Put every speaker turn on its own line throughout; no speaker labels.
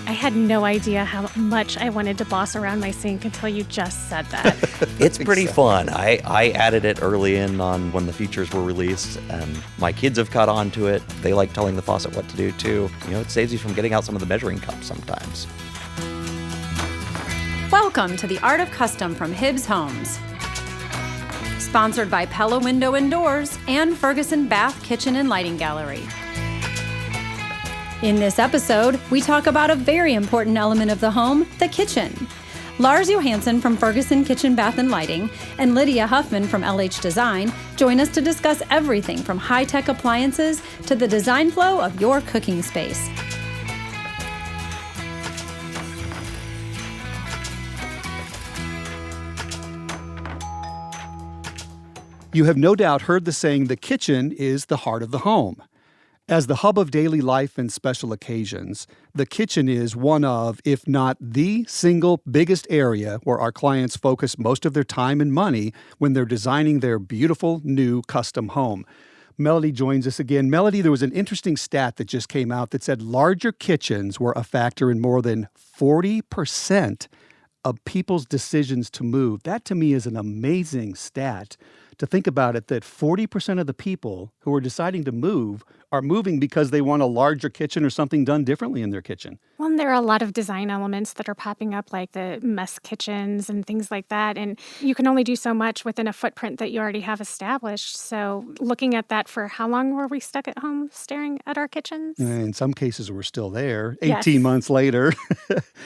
I had no idea how much I wanted to boss around my sink until you just said that.
It's pretty fun. I added it early on when the features were released, and my kids have caught on to it. They like telling the faucet what to do, too. It saves you from getting out some of the measuring cups sometimes.
Welcome to The Art of Custom from Hibbs Homes. Sponsored by Pella Window and Doors and Ferguson Bath, Kitchen, and Lighting Gallery. In this episode, we talk about a very important element of the home, the kitchen. Lars Johannsen from Ferguson Kitchen, Bath, and Lighting and Lydia Huffman from LH Design join us to discuss everything from high-tech appliances to the design flow of your cooking space.
You have no doubt heard the saying, the kitchen is the heart of the home. As the hub of daily life and special occasions, the kitchen is one of, if not the single biggest area where our clients focus most of their time and money when they're designing their beautiful new custom home. Melody joins us again. Melody, there was an interesting stat that just came out that said larger kitchens were a factor in more than 40% of people's decisions to move. That to me is an amazing stat. To think about it, that 40% of the people who are deciding to move are moving because they want a larger kitchen or something done differently in their kitchen.
Well, and there are a lot of design elements that are popping up, like the mess kitchens and things like that. And you can only do so much within a footprint that you already have established. So looking at that, for how long were we stuck at home staring at our kitchens?
In some cases, we're still there 18 months later.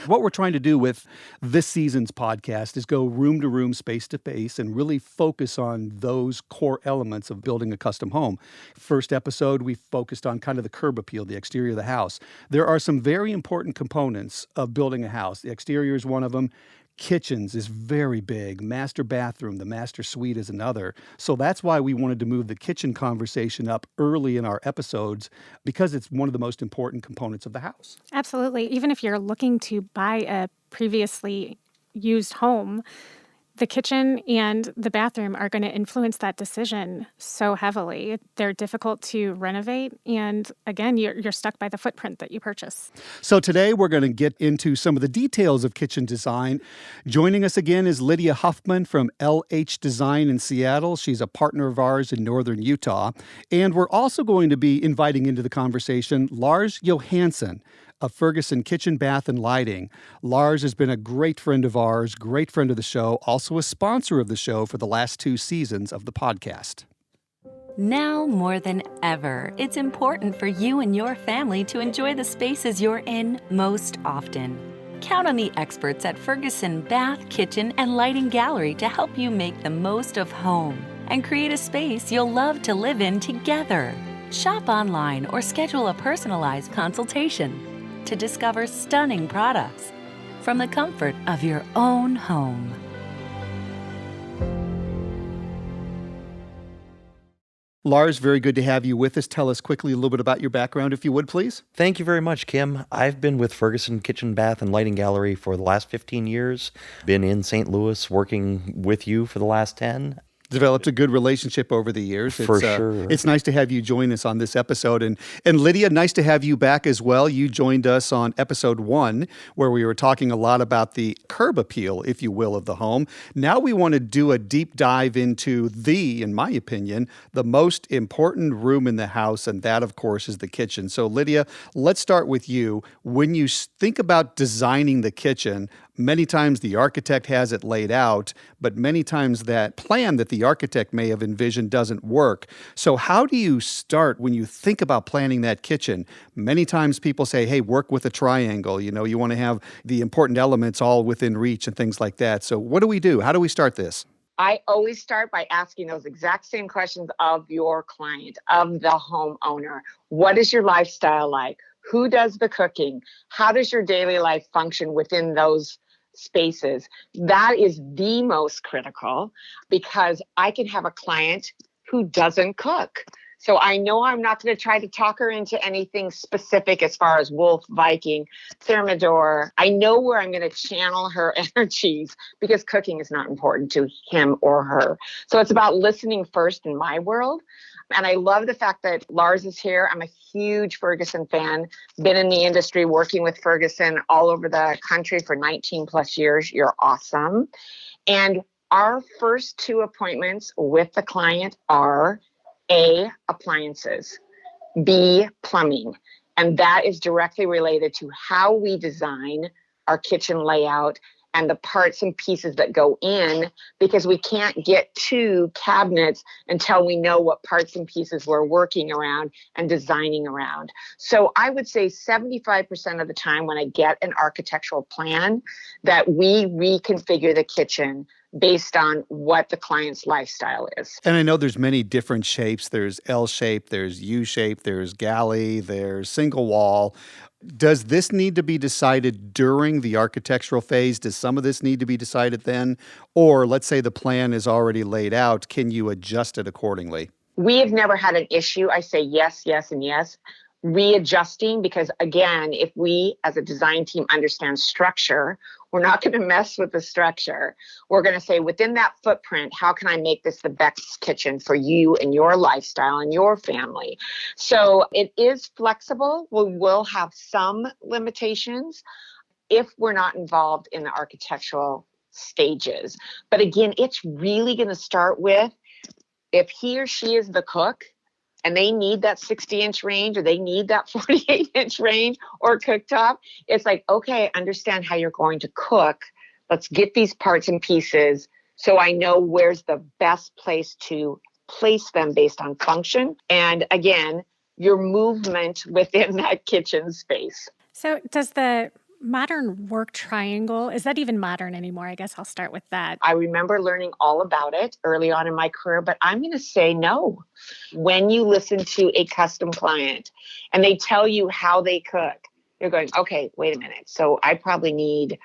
What we're trying to do with this season's podcast is go room to room, space to space, and really focus on those core elements of building a custom home. First episode, we focused on kind of the curb appeal, the exterior of the house. There are some very important components of building a house. The exterior is one of them. Kitchens is very big. Master bathroom, the master suite is another. So that's why we wanted to move the kitchen conversation up early in our episodes, because it's one of the most important components of the house.
Absolutely. Even if you're looking to buy a previously used home, the kitchen and the bathroom are going to influence that decision so heavily. They're difficult to renovate. And again, you're stuck by the footprint that you purchase.
So today we're going to get into some of the details of kitchen design. Joining us again is Lydia Huffman from LH Design in Seattle. She's a partner of ours in northern Utah. And we're also going to be inviting into the conversation Lars Johannsen of Ferguson Kitchen, Bath, and Lighting. Lars has been a great friend of ours, great friend of the show, also a sponsor of the show for the last 2 seasons of the podcast.
Now more than ever, it's important for you and your family to enjoy the spaces you're in most often. Count on the experts at Ferguson Bath, Kitchen, and Lighting Gallery to help you make the most of home and create a space you'll love to live in together. Shop online or schedule a personalized consultation to discover stunning products from the comfort of your own home.
Lars, very good to have you with us. Tell us quickly a little bit about your background, if you would, please.
Thank you very much, Kim. I've been with Ferguson Kitchen, Bath, and Lighting Gallery for the last 15 years. Been in St. Louis working with you for the last 10.
Developed a good relationship over the years.
For sure.
It's nice to have you join us on this episode. And Lydia, nice to have you back as well. You joined us on episode 1, where we were talking a lot about the curb appeal, if you will, of the home. Now we want to do a deep dive into in my opinion, the most important room in the house, and that, of course, is the kitchen. So Lydia, let's start with you. When you think about designing the kitchen, many times the architect has it laid out, but many times that plan that the architect may have envisioned doesn't work. So how do you start when you think about planning that kitchen? Many times people say, hey, work with a triangle. You want to have the important elements all within reach and things like that. So what do we do? How do we start this?
I always start by asking those exact same questions of your client, of the homeowner. What is your lifestyle like? Who does the cooking? How does your daily life function within those spaces? That is the most critical, because I can have a client who doesn't cook. So I know I'm not going to try to talk her into anything specific as far as Wolf, Viking, Thermidor. I know where I'm going to channel her energies, because cooking is not important to him or her. So it's about listening first in my world. And I love the fact that Lars is here. I'm a huge Ferguson fan, been in the industry working with Ferguson all over the country for 19 plus years. You're awesome. And our first 2 appointments with the client are A, appliances, B, plumbing. And that is directly related to how we design our kitchen layout and the parts and pieces that go in, because we can't get to cabinets until we know what parts and pieces we're working around and designing around. So I would say 75% of the time when I get an architectural plan, that we reconfigure the kitchen based on what the client's lifestyle is.
And I know there's many different shapes. There's L shape, there's U shape, there's galley, there's single wall. Does this need to be decided during the architectural phase? Does some of this need to be decided then? Or let's say the plan is already laid out. Can you adjust it accordingly?
We have never had an issue. I say yes, yes, and yes. Readjusting, because again, if we as a design team understand structure, we're not going to mess with the structure. We're going to say, within that footprint, how can I make this the best kitchen for you and your lifestyle and your family? So it is flexible. We will have some limitations if we're not involved in the architectural stages. But again, it's really going to start with, if he or she is the cook, and they need that 60-inch range, or they need that 48-inch range or cooktop, it's like, okay, I understand how you're going to cook. Let's get these parts and pieces so I know where's the best place to place them based on function. And again, your movement within that kitchen space.
So does the modern work triangle, is that even modern anymore? I guess I'll start with that.
I remember learning all about it early on in my career, but I'm going to say no. When you listen to a custom client and they tell you how they cook, you're going, okay, wait a minute. So I probably need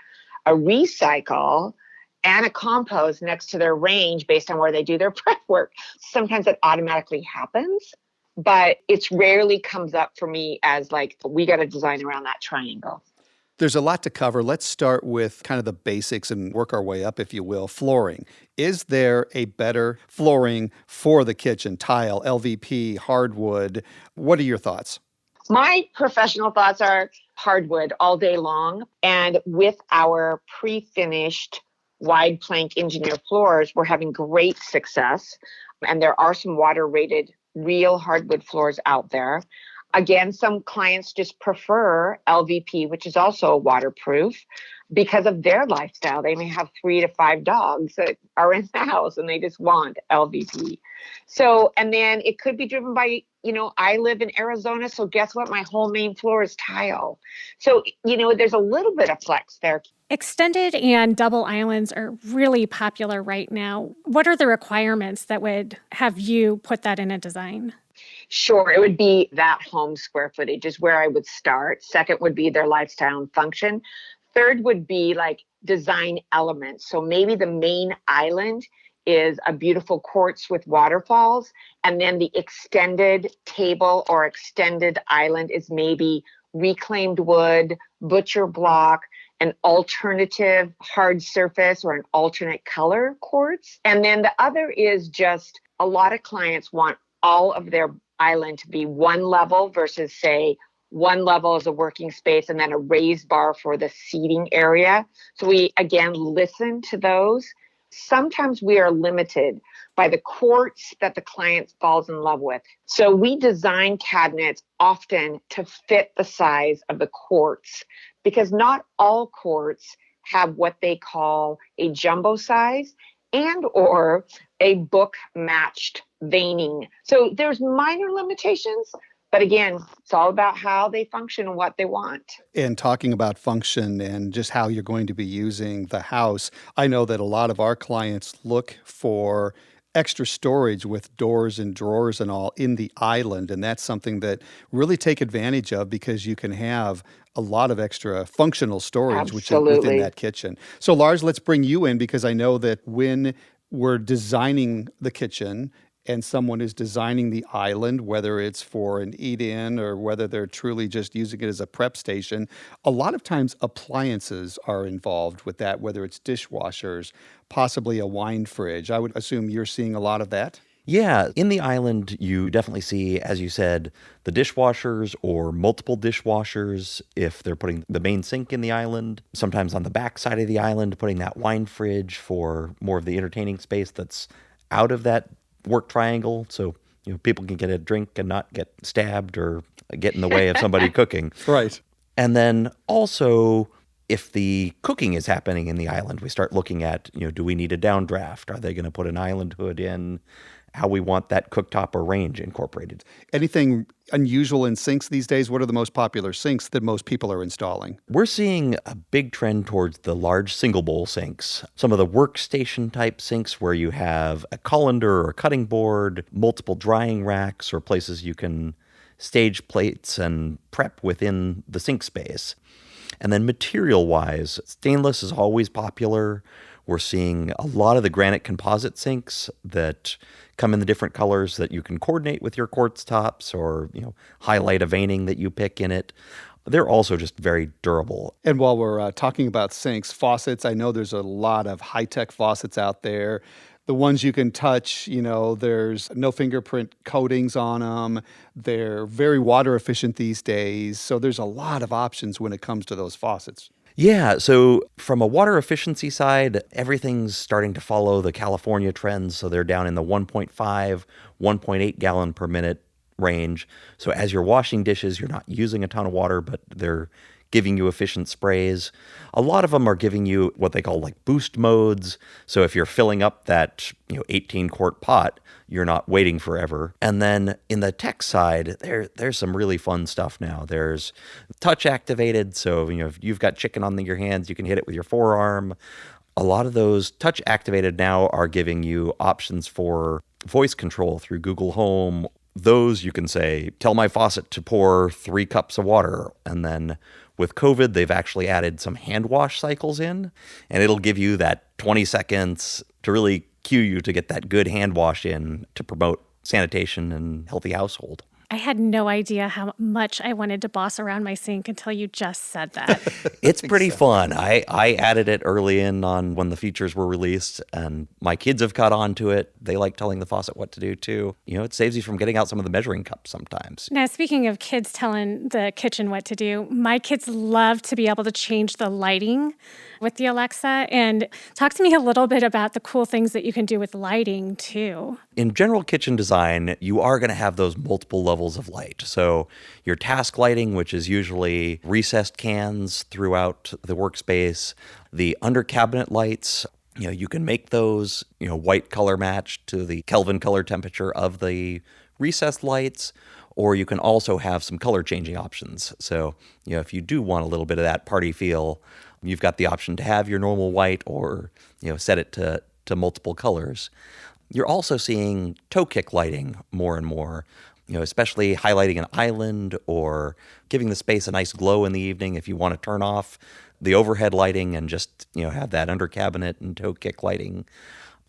a recycle and a compost next to their range based on where they do their prep work. Sometimes it automatically happens, but it's rarely comes up for me as like, we got to design around that triangle.
There's a lot to cover. Let's start with kind of the basics and work our way up, if you will. Flooring. Is there a better flooring for the kitchen? Tile, LVP, hardwood? What are your thoughts?
My professional thoughts are hardwood all day long. And with our pre-finished wide plank engineered floors, we're having great success. And there are some water rated real hardwood floors out there. Again, some clients just prefer LVP, which is also waterproof, because of their lifestyle. They may have 3 to 5 dogs that are in the house and they just want LVP. So, and then it could be driven by, I live in Arizona, so guess what? My whole main floor is tile. So, there's a little bit of flex there.
Extended and double islands are really popular right now. What are the requirements that would have you put that in a design?
Sure, it would be that home square footage is where I would start. Second would be their lifestyle and function. Third would be like design elements. So maybe the main island is a beautiful quartz with waterfalls, and then the extended table or extended island is maybe reclaimed wood, butcher block, an alternative hard surface or an alternate color quartz. And then the other is just a lot of clients want all of their island to be one level versus, say, one level is a working space and then a raised bar for the seating area. So we, again, listen to those. Sometimes we are limited by the quartz that the client falls in love with. So we design cabinets often to fit the size of the quartz, because not all quartz have what they call a jumbo size and or a book matched veining. So there's minor limitations, but again, it's all about how they function and what they want.
And talking about function and just how you're going to be using the house, I know that a lot of our clients look for extra storage with doors and drawers and all in the island. And that's something that really take advantage of, because you can have a lot of extra functional storage within that kitchen. So Lars, let's bring you in, because I know that when we're designing the kitchen and someone is designing the island, whether it's for an eat-in or whether they're truly just using it as a prep station, a lot of times appliances are involved with that, whether it's dishwashers, possibly a wine fridge. I would assume you're seeing a lot of that.
Yeah, in the island, you definitely see, as you said, the dishwashers or multiple dishwashers if they're putting the main sink in the island. Sometimes on the back side of the island, putting that wine fridge for more of the entertaining space that's out of that work triangle. So, people can get a drink and not get stabbed or get in the way of somebody cooking.
Right.
And then also, if the cooking is happening in the island, we start looking at, do we need a downdraft? Are they going to put an island hood in? How we want that cooktop or range incorporated.
Anything unusual in sinks these days? What are the most popular sinks that most people are installing?
We're seeing a big trend towards the large single bowl sinks. Some of the workstation type sinks where you have a colander or a cutting board, multiple drying racks, or places you can stage plates and prep within the sink space. And then material-wise, stainless is always popular. We're seeing a lot of the granite composite sinks that come in the different colors that you can coordinate with your quartz tops or, highlight a veining that you pick in it. They're also just very durable.
And while we're talking about sinks, faucets, I know there's a lot of high-tech faucets out there. The ones you can touch, there's no fingerprint coatings on them. They're very water efficient these days. So there's a lot of options when it comes to those faucets.
Yeah, so from a water efficiency side, everything's starting to follow the California trends. So they're down in the 1.5, 1.8 gallon per minute range. So as you're washing dishes, you're not using a ton of water, but they're giving you efficient sprays. A lot of them are giving you what they call like boost modes. So if you're filling up that 18 quart pot, you're not waiting forever. And then in the tech side, there's some really fun stuff now. There's touch activated. So if you've got chicken on your hands, you can hit it with your forearm. A lot of those touch activated now are giving you options for voice control through Google Home. Those you can say, tell my faucet to pour 3 cups of water. And then with COVID, they've actually added some hand wash cycles in, and it'll give you that 20 seconds to really cue you to get that good hand wash in to promote sanitation and healthy household.
I had no idea how much I wanted to boss around my sink until you just said that.
It's pretty fun. I added it early in on when the features were released, and my kids have caught on to it. They like telling the faucet what to do, too. It saves you from getting out some of the measuring cups sometimes.
Now, speaking of kids telling the kitchen what to do, my kids love to be able to change the lighting with the Alexa. And talk to me a little bit about the cool things that you can do with lighting, too.
In general kitchen design, you are going to have those multiple levels of light. So your task lighting, which is usually recessed cans throughout the workspace, the under cabinet lights, you can make those, white color matched to the Kelvin color temperature of the recessed lights, or you can also have some color changing options. So, if you do want a little bit of that party feel, you've got the option to have your normal white or, set it to multiple colors. You're also seeing toe kick lighting more and more, especially highlighting an island or giving the space a nice glow in the evening if you want to turn off the overhead lighting and just, have that under cabinet and toe kick lighting.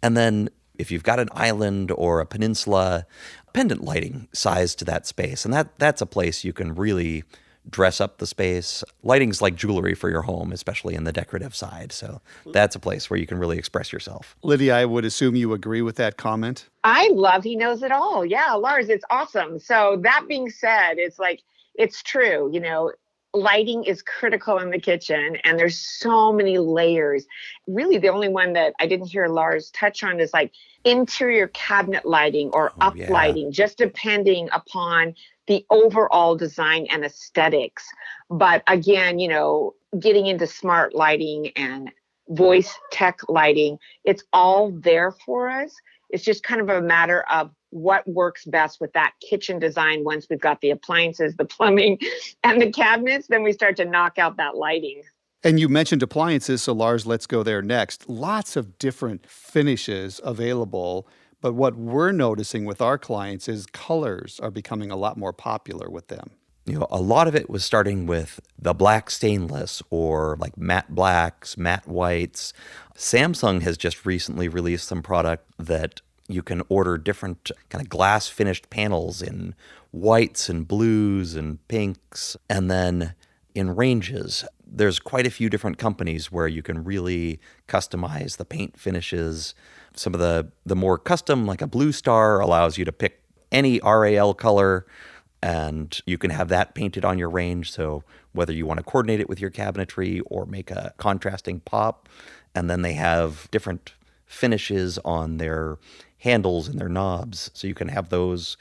And then if you've got an island or a peninsula, pendant lighting sized to that space. And that's a place you can really dress up the space. Lighting's like jewelry for your home, especially in the decorative side. So that's a place where you can really express yourself.
Lydia, I would assume you agree with that comment.
I love he knows it all. Yeah, Lars, it's awesome. So that being said, it's true. Lighting is critical in the kitchen, and there's so many layers. Really, the only one that I didn't hear Lars touch on is like interior cabinet lighting or lighting, just depending upon the overall design and aesthetics. But again, getting into smart lighting and voice tech lighting, it's all there for us. It's just kind of a matter of what works best with that kitchen design. Once we've got the appliances, the plumbing, and the cabinets, then we start to knock out that lighting.
And you mentioned appliances, so Lars, let's go there next. Lots of different finishes available, but what we're noticing with our clients is colors are becoming a lot more popular with them.
A lot of it was starting with the black stainless or like matte blacks, matte whites. Samsung has just recently released some product that you can order different kind of glass finished panels in whites and blues and pinks. And then in ranges, there's quite a few different companies where you can really customize the paint finishes. Some of the more custom, like a Blue Star, allows you to pick any RAL color, and you can have that painted on your range. So whether you want to coordinate it with your cabinetry or make a contrasting pop, and then they have different finishes on their handles and their knobs, so you can have those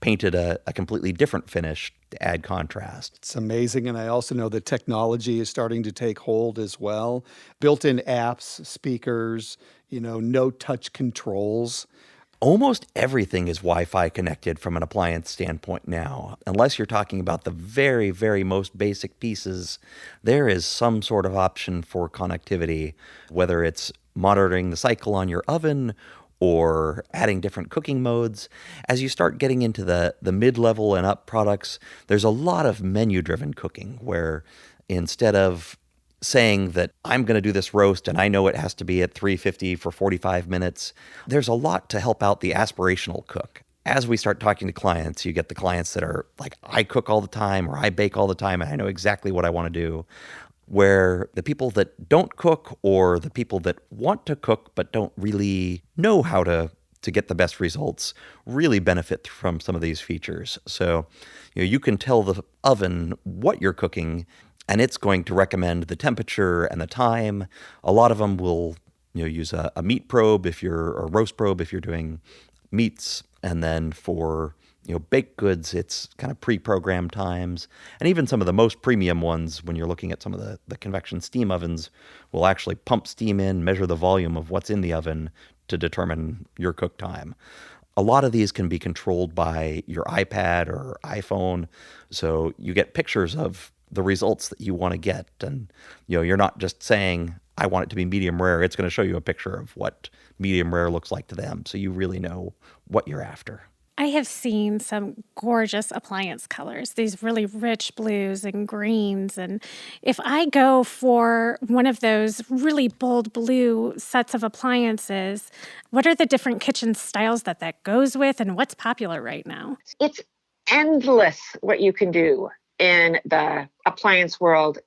painted a completely different finish to add contrast.
It's amazing. And I also know that technology is starting to take hold as well. Built-in apps, speakers, no touch controls.
Almost everything is Wi-Fi connected from an appliance standpoint now. Unless you're talking about the very, very most basic pieces, there is some sort of option for connectivity, whether it's monitoring the cycle on your oven or adding different cooking modes. As you start getting into the mid-level and up products, there's a lot of menu-driven cooking where instead of saying that I'm going to do this roast and I know it has to be at 350 for 45 minutes, there's a lot to help out the aspirational cook. As we start talking to clients, you get the clients that are like, I cook all the time or I bake all the time and I know exactly what I want to do. Where the people that don't cook or the people that want to cook but don't really know how to get the best results really benefit from some of these features. So, you can tell the oven what you're cooking and it's going to recommend the temperature and the time. A lot of them will, use a meat probe or roast probe if you're doing meats, and then for baked goods, it's kind of pre-programmed times. And even some of the most premium ones, when you're looking at some of the convection steam ovens, will actually pump steam in, measure the volume of what's in the oven to determine your cook time. A lot of these can be controlled by your iPad or iPhone, so you get pictures of the results that you want to get. And you're not just saying, I want it to be medium rare. It's going to show you a picture of what medium rare looks like to them, so you really know what you're after.
I have seen some gorgeous appliance colors, these really rich blues and greens. And if I go for one of those really bold blue sets of appliances, what are the different kitchen styles that goes with, and what's popular right now?
It's endless what you can do in the appliance world.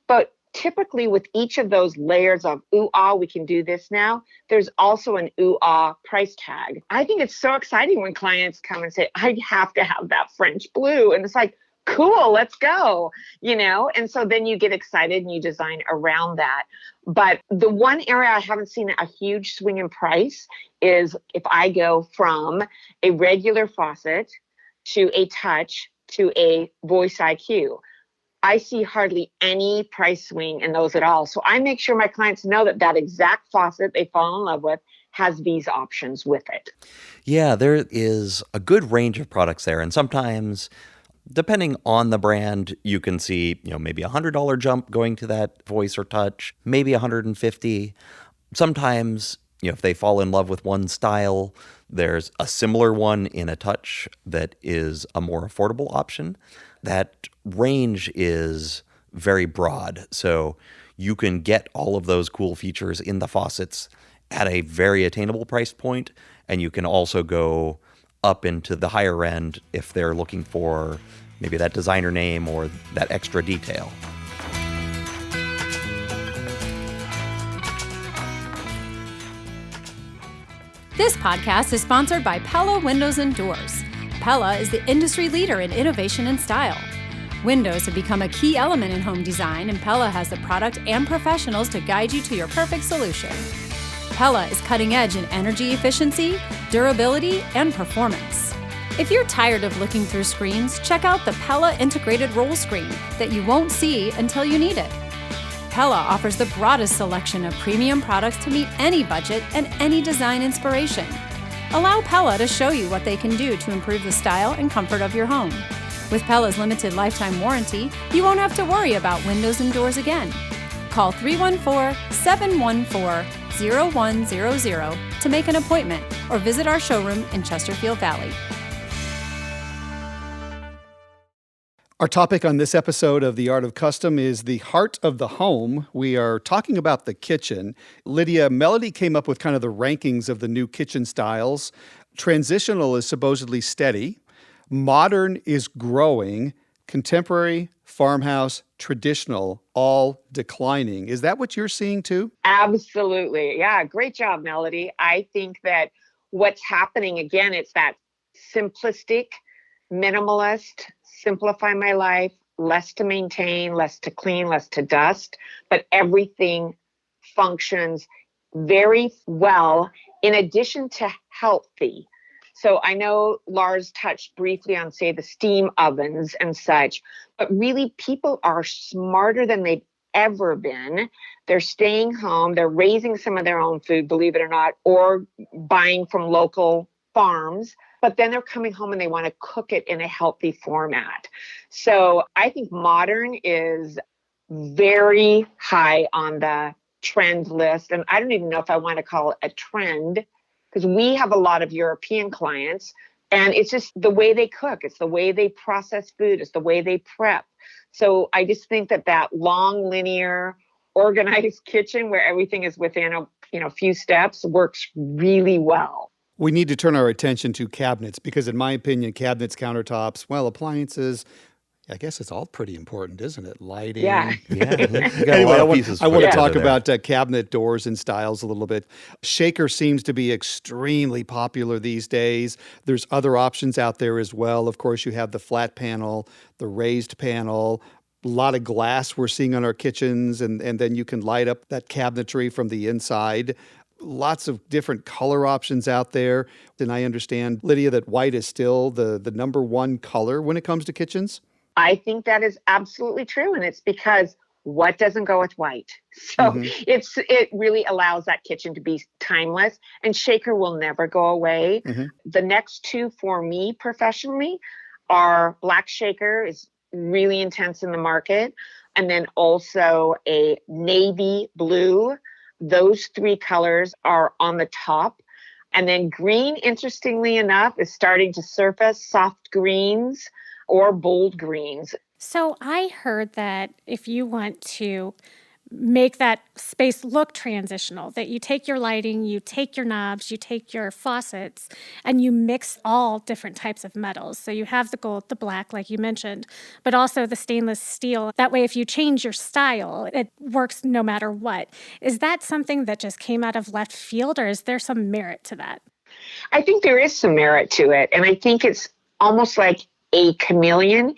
But typically with each of those layers of, ooh, ah, we can do this now, there's also an ooh, ah price tag. I think it's so exciting when clients come and say, I have to have that French blue. And it's like, cool, let's go, And so then you get excited and you design around that. But the one area I haven't seen a huge swing in price is if I go from a regular faucet to a touch to a voice IQ. I see hardly any price swing in those at all. So I make sure my clients know that exact faucet they fall in love with has these options with it.
Yeah, there is a good range of products there. And sometimes, depending on the brand, you can see, maybe $100 jump going to that voice or touch, maybe $150. Sometimes, if they fall in love with one style, there's a similar one in a touch that is a more affordable option. That range is very broad. So you can get all of those cool features in the faucets at a very attainable price point. And you can also go up into the higher end if they're looking for maybe that designer name or that extra detail.
This podcast is sponsored by Pella Windows and Doors. Pella is the industry leader in innovation and style. Windows have become a key element in home design, and Pella has the product and professionals to guide you to your perfect solution. Pella is cutting edge in energy efficiency, durability, and performance. If you're tired of looking through screens, check out the Pella integrated roll screen that you won't see until you need it. Pella offers the broadest selection of premium products to meet any budget and any design inspiration. Allow Pella to show you what they can do to improve the style and comfort of your home. With Pella's limited lifetime warranty, you won't have to worry about windows and doors again. Call 314-714-0100 to make an appointment or visit our showroom in Chesterfield Valley.
Our topic on this episode of The Art of Custom is the heart of the home. We are talking about the kitchen. Lydia, Melody came up with kind of the rankings of the new kitchen styles. Transitional is supposedly steady. Modern is growing. Contemporary, farmhouse, traditional all declining. Is that what you're seeing too?
Absolutely. Yeah, great job, Melody. I think that what's happening again, it's that simplistic, minimalist, simplify my life, less to maintain, less to clean, less to dust, but everything functions very well in addition to healthy. So I know Lars touched briefly on, say, the steam ovens and such, but really people are smarter than they've ever been. They're staying home, they're raising some of their own food, believe it or not, or buying from local farms, but then they're coming home and they want to cook it in a healthy format. So I think modern is very high on the trend list. And I don't even know if I want to call it a trend, because we have a lot of European clients and it's just the way they cook. It's the way they process food. It's the way they prep. So I just think that that long, linear, organized kitchen where everything is within a few steps works really well.
We need to turn our attention to cabinets because, in my opinion, cabinets, countertops, well, appliances, I guess it's all pretty important, isn't it? Lighting.
Yeah.
Yeah, you got a
Anyway,
lot of pieces
I want to
put
talk
together
about cabinet doors and styles a little bit. Shaker seems to be extremely popular these days. There's other options out there as well. Of course, you have the flat panel, the raised panel, a lot of glass we're seeing on our kitchens, and then you can light up that cabinetry from the inside. Lots of different color options out there. And I understand, Lydia, that white is still the number one color when it comes to kitchens.
I think that is absolutely true. And it's because what doesn't go with white? So it really allows that kitchen to be timeless, and Shaker will never go away. The next two for me professionally are Black Shaker is really intense in the market. And then also a navy blue. Those three colors are on the top. And then green, interestingly enough, is starting to surface, soft greens or bold greens.
So I heard that if you want to make that space look transitional, that you take your lighting, you take your knobs, you take your faucets, and you mix all different types of metals. So you have the gold, the black, like you mentioned, but also the stainless steel. That way, if you change your style, it works no matter what. Is that something that just came out of left field, or is there some merit to that?
I think there is some merit to it. And I think it's almost like a chameleon.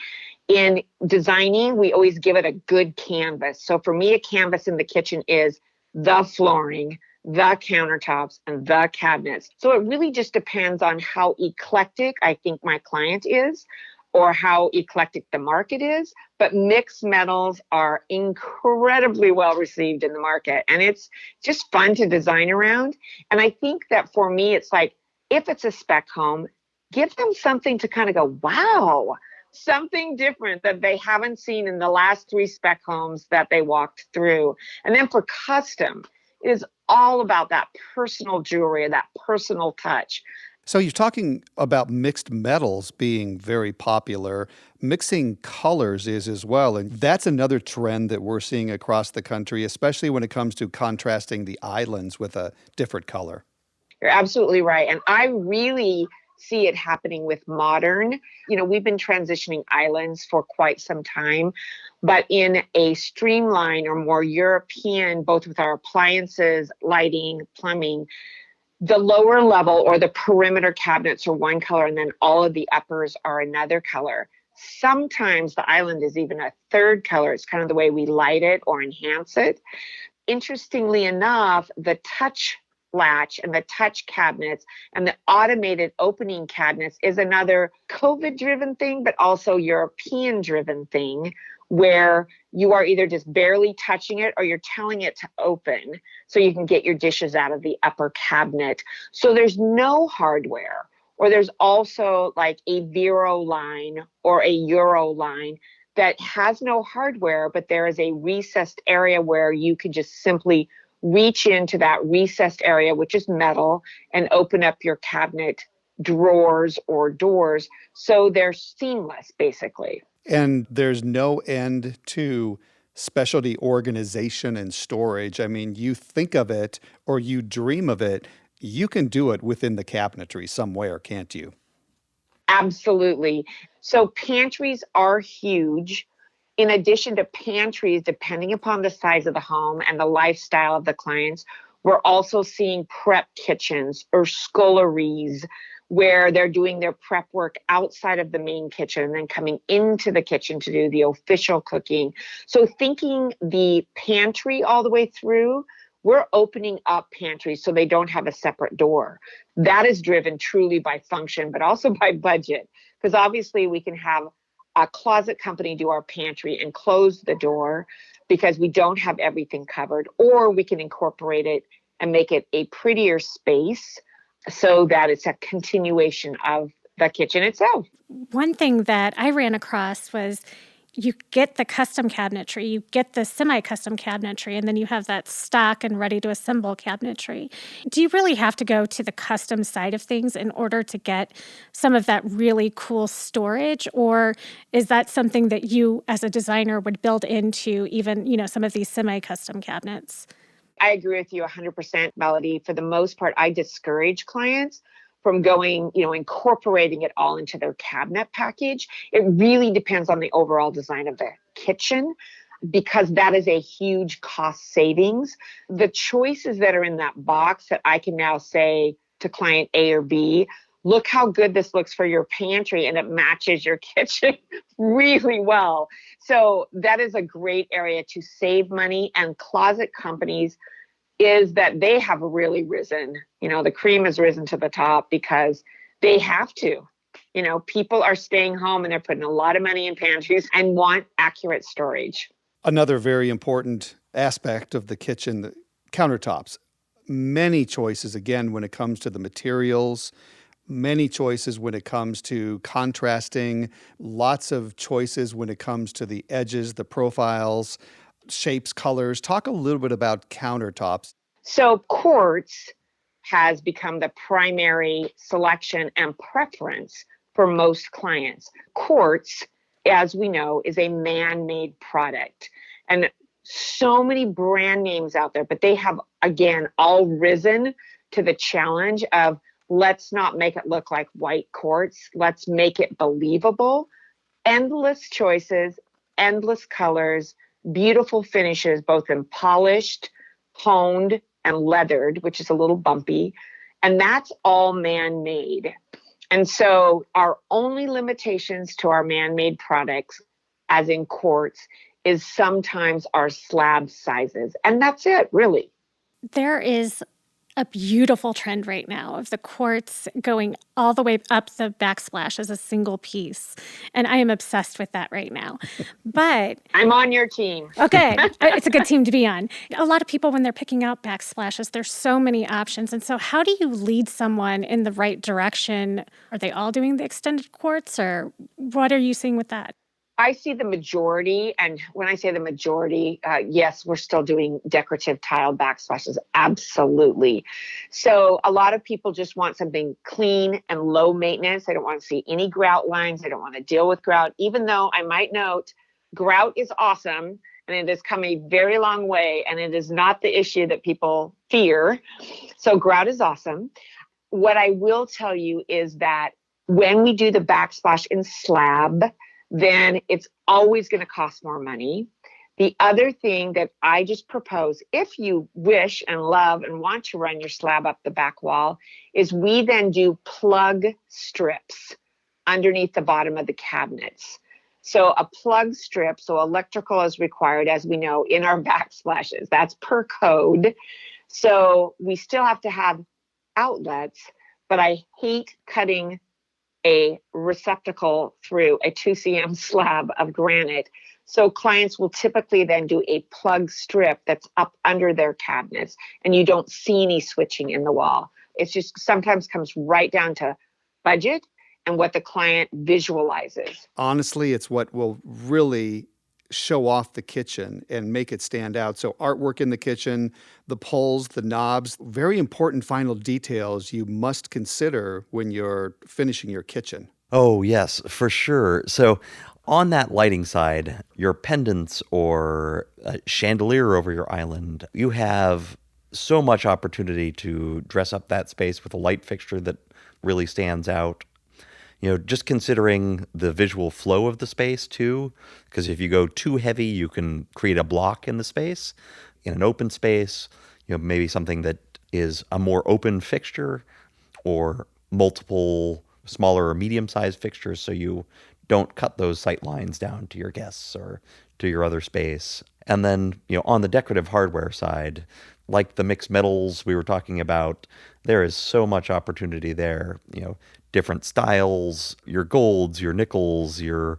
In designing, we always give it a good canvas. So for me, a canvas in the kitchen is the flooring, the countertops, and the cabinets. So it really just depends on how eclectic I think my client is or how eclectic the market is. But mixed metals are incredibly well received in the market. And it's just fun to design around. And I think that for me, it's like, if it's a spec home, give them something to kind of go, wow, something different that they haven't seen in the last 3 spec homes that they walked through. And then for custom, it is all about that personal jewelry, that personal touch.
So you're talking about mixed metals being very popular. Mixing colors is as well. And that's another trend that we're seeing across the country, especially when it comes to contrasting the islands with a different color.
You're absolutely right. And I really see it happening with modern. We've been transitioning islands for quite some time, but in a streamlined or more European, both with our appliances, lighting, plumbing, the lower level or the perimeter cabinets are one color, and then all of the uppers are another color. Sometimes the island is even a third color. It's kind of the way we light it or enhance it. Interestingly enough, the touch latch and the touch cabinets and the automated opening cabinets is another COVID-driven thing, but also European-driven thing, where you are either just barely touching it or you're telling it to open so you can get your dishes out of the upper cabinet. So there's no hardware. Or there's also like a Vero line or a Euro line that has no hardware, but there is a recessed area where you can just simply reach into that recessed area, which is metal, and open up your cabinet drawers or doors. So they're seamless, basically.
And there's no end to specialty organization and storage. I mean, you think of it or you dream of it, you can do it within the cabinetry somewhere, can't you?
Absolutely. So pantries are huge. In addition to pantries, depending upon the size of the home and the lifestyle of the clients, we're also seeing prep kitchens or sculleries where they're doing their prep work outside of the main kitchen and then coming into the kitchen to do the official cooking. So thinking the pantry all the way through, we're opening up pantries so they don't have a separate door. That is driven truly by function, but also by budget. Because obviously we can have a closet company do our pantry and close the door because we don't have everything covered, or we can incorporate it and make it a prettier space so that it's a continuation of the kitchen itself.
One thing that I ran across was you get the custom cabinetry, you get the semi-custom cabinetry, and then you have that stock and ready-to-assemble cabinetry. Do you really have to go to the custom side of things in order to get some of that really cool storage? Or is that something that you, as a designer, would build into even, some of these semi-custom cabinets?
I agree with you 100%, Melody. For the most part, I discourage clients from going, incorporating it all into their cabinet package. It really depends on the overall design of the kitchen, because that is a huge cost savings. The choices that are in that box that I can now say to client A or B, look how good this looks for your pantry, and it matches your kitchen really well. So that is a great area to save money. And closet companies is that they have really risen, the cream has risen to the top because they have to. People are staying home and they're putting a lot of money in pantries and want accurate storage.
Another very important aspect of the kitchen, the countertops. Many choices, again, when it comes to the materials, many choices when it comes to contrasting, lots of choices when it comes to the edges, the profiles, shapes, colors. Talk a little bit about countertops.
So quartz has become the primary selection and preference for most clients. Quartz, as we know, is a man-made product. And so many brand names out there, but they have, again, all risen to the challenge of let's not make it look like white quartz. Let's make it believable. Endless choices, endless colors, beautiful finishes, both in polished, honed, and leathered, which is a little bumpy. And that's all man-made. And so our only limitations to our man-made products, as in quartz, is sometimes our slab sizes. And that's it, really.
There is a beautiful trend right now of the quartz going all the way up the backsplash as a single piece. And I am obsessed with that right now. But
I'm on your team.
Okay. It's a good team to be on. A lot of people, when they're picking out backsplashes, there's so many options. And so how do you lead someone in the right direction? Are they all doing the extended quartz, or what are you seeing with that?
I see the majority, and when I say the majority, yes, we're still doing decorative tile backsplashes, absolutely. So a lot of people just want something clean and low maintenance. They don't want to see any grout lines. They don't want to deal with grout, even though I might note grout is awesome, and it has come a very long way, and it is not the issue that people fear. So grout is awesome. What I will tell you is that when we do the backsplash in slab, then it's always going to cost more money. The other thing that I just propose, if you wish and love and want to run your slab up the back wall, is we then do plug strips underneath the bottom of the cabinets. So a plug strip, so electrical is required, as we know, in our backsplashes. That's per code. So we still have to have outlets, but I hate cutting a receptacle through a 2cm slab of granite. So clients will typically then do a plug strip that's up under their cabinets, and you don't see any switching in the wall. It's just sometimes comes right down to budget and what the client visualizes.
Honestly, it's what will really show off the kitchen and make it stand out. So artwork in the kitchen, the pulls, the knobs, very important final details you must consider when you're finishing your kitchen.
Oh, yes, for sure. So on that lighting side, your pendants or a chandelier over your island, you have so much opportunity to dress up that space with a light fixture that really stands out. just considering the visual flow of the space too, because if you go too heavy, you can create a block in the space. In an open space, maybe something that is a more open fixture or multiple smaller or medium-sized fixtures so you don't cut those sight lines down to your guests or to your other space. And then, on the decorative hardware side, like the mixed metals we were talking about, there is so much opportunity there. Different styles, your golds, your nickels, your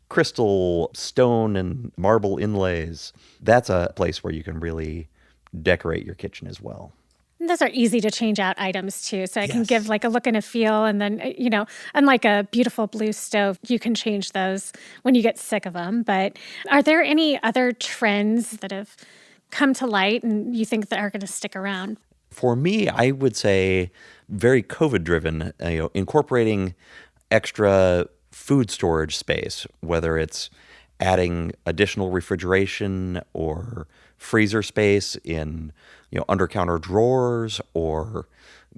crystal, stone, and marble inlays. That's a place where you can really decorate your kitchen as well.
Those are easy to change out items too. So it can
Yes.
give like a look and a feel. And then, unlike a beautiful blue stove, you can change those when you get sick of them. But are there any other trends that have come to light and you think that are going to stick around?
For me, I would say very COVID-driven, incorporating extra food storage space, whether it's adding additional refrigeration or freezer space in under-counter drawers, or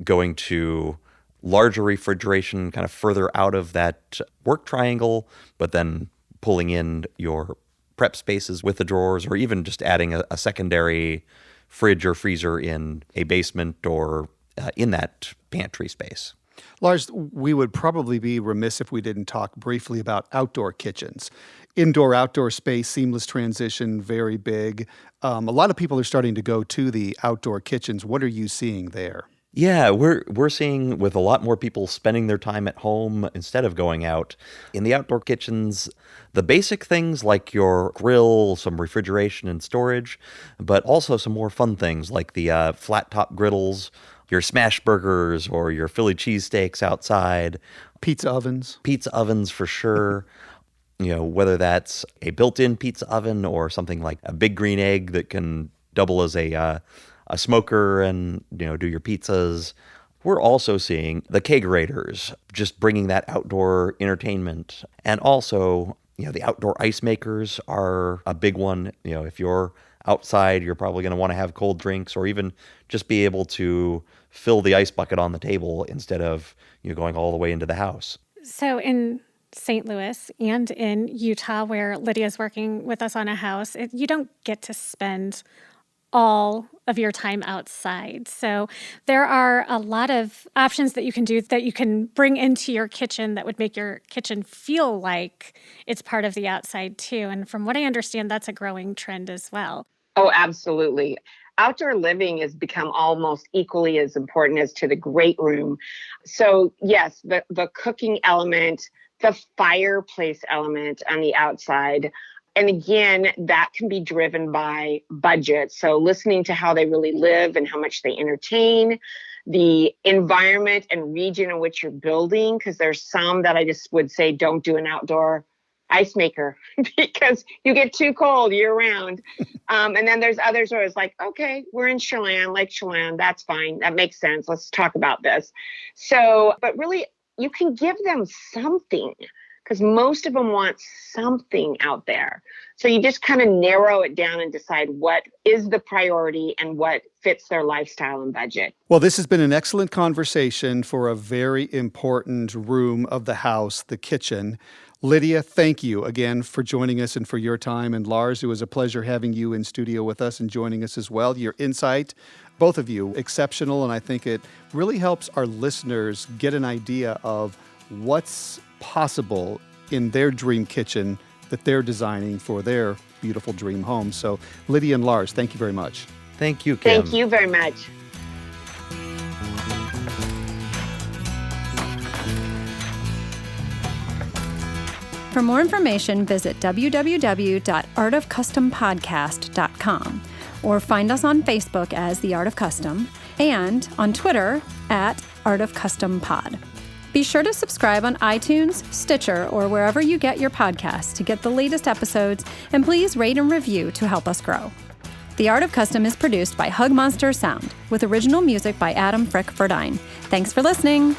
going to larger refrigeration kind of further out of that work triangle, but then pulling in your prep spaces with the drawers, or even just adding a secondary fridge or freezer in a basement or in that pantry space.
Lars, we would probably be remiss if we didn't talk briefly about outdoor kitchens. Indoor-outdoor space, seamless transition, very big. A lot of people are starting to go to the outdoor kitchens. What are you seeing there?
Yeah, we're seeing with a lot more people spending their time at home instead of going out. In the outdoor kitchens, the basic things like your grill, some refrigeration and storage, but also some more fun things like the flat top griddles, your smash burgers or your Philly cheesesteaks outside.
Pizza ovens.
Pizza ovens for sure. Whether that's a built-in pizza oven or something like a big green egg that can double as a smoker and do your pizzas. We're also seeing the kegerators, just bringing that outdoor entertainment. And also, the outdoor ice makers are a big one. If you're outside, you're probably going to want to have cold drinks, or even just be able to fill the ice bucket on the table instead of going all the way into the house.
So in St. Louis and in Utah, where Lydia's working with us on a house, you don't get to spend all of your time outside. So there are a lot of options that you can do that you can bring into your kitchen that would make your kitchen feel like it's part of the outside too. And from what I understand, that's a growing trend as well.
Oh, absolutely. Outdoor living has become almost equally as important as to the great room. So yes, the cooking element, the fireplace element on the outside. And again, that can be driven by budget. So listening to how they really live and how much they entertain, the environment and region in which you're building, because there's some that I just would say don't do an outdoor ice maker because you get too cold year round. And then there's others where it's like, okay, we're in Chelan, Lake Chelan. That's fine. That makes sense. Let's talk about this. So, but really, you can give them something, because most of them want something out there. So you just kind of narrow it down and decide what is the priority and what fits their lifestyle and budget.
Well, this has been an excellent conversation for a very important room of the house, the kitchen. Lydia, thank you again for joining us and for your time. And Lars, it was a pleasure having you in studio with us and joining us as well. Your insight, both of you, exceptional. And I think it really helps our listeners get an idea of what's possible in their dream kitchen that they're designing for their beautiful dream home. So Lydia and Lars, thank you very much.
Thank you, Kim.
Thank you very much.
For more information, visit www.artofcustompodcast.com or find us on Facebook as The Art of Custom and on Twitter at Art of Custom Pod. Be sure to subscribe on iTunes, Stitcher, or wherever you get your podcasts to get the latest episodes, and please rate and review to help us grow. The Art of Custom is produced by Hug Monster Sound with original music by Adam Frick Verdine. Thanks for listening.